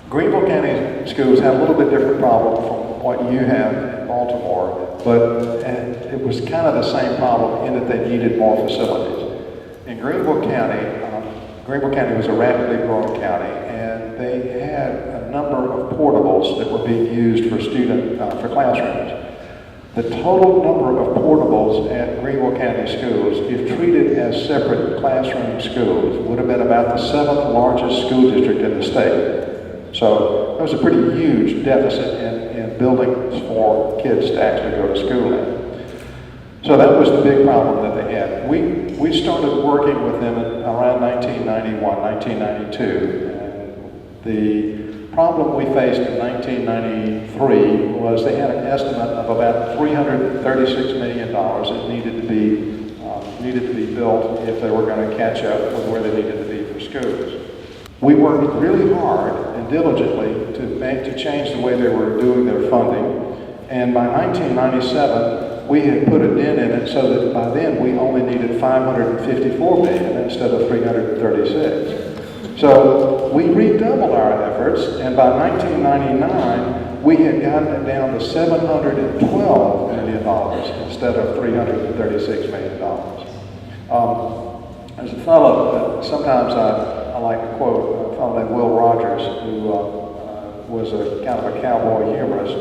Greenville County schools had a little bit different problem from what you have in Baltimore, but it was kind of the same problem in that they needed more facilities. In Greenville County was a rapidly growing county, and they had a number of portables that were being used for for classrooms. The total number of portables at Greenville County schools, if treated as separate classroom schools, would have been about the 7th largest school district in the state. So there was a pretty huge deficit in buildings for kids to actually go to school in. So that was the big problem that they had. We started working with them around 1991, 1992. And the problem we faced in 1993 was they had an estimate of about $336 million that needed to be built if they were going to catch up with where they needed to be for schools. We worked really hard and diligently to change the way they were doing their funding. And by 1997, we had put a dent in it so that by then we only needed $554 million instead of $336. So we redoubled our efforts, and by 1999, we had gotten it down to $712 million instead of $336 million. There's a fellow, sometimes I like to quote a fellow named Will Rogers, who was a kind of a cowboy humorist.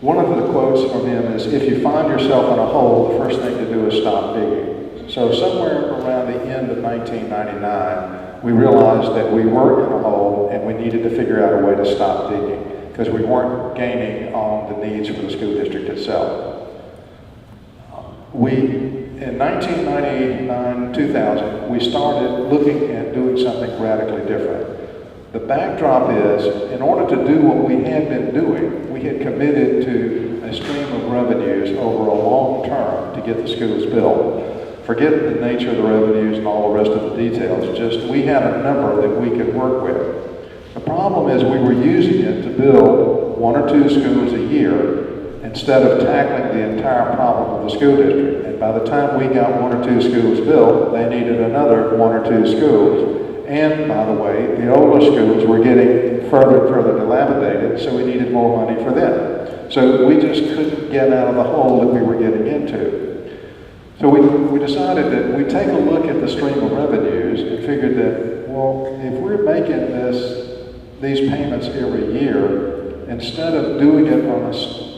One of the quotes from him is, "If you find yourself in a hole, the first thing to do is stop digging." So somewhere around the end of 1999, we realized that we were in a hole and we needed to figure out a way to stop digging because we weren't gaining on the needs for the school district itself. In 1999, 2000, we started looking at doing something radically different. The backdrop is, in order to do what we had been doing, we had committed to a stream of revenues over a long term to get the schools built. Forget the nature of the revenues and all the rest of the details, just we had a number that we could work with. The problem is we were using it to build 1 or 2 schools a year instead of tackling the entire problem of the school district. And by the time we got 1 or 2 schools built, they needed another 1 or 2 schools. And by the way, the older schools were getting further and further dilapidated, so we needed more money for them. So we just couldn't get out of the hole that we were getting into. So we decided that we'd take a look at the stream of revenues and figured that, well, if we're making these payments every year, instead of doing it on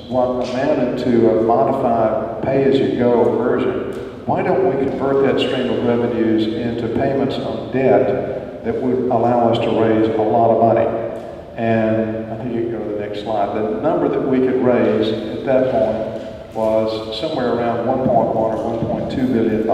what amounted to a modified pay-as-you-go version, why don't we convert that stream of revenues into payments on debt that would allow us to raise a lot of money? And I think you can go to the next slide. The number that we could raise at that point was somewhere around 1.1 or $1.2 billion.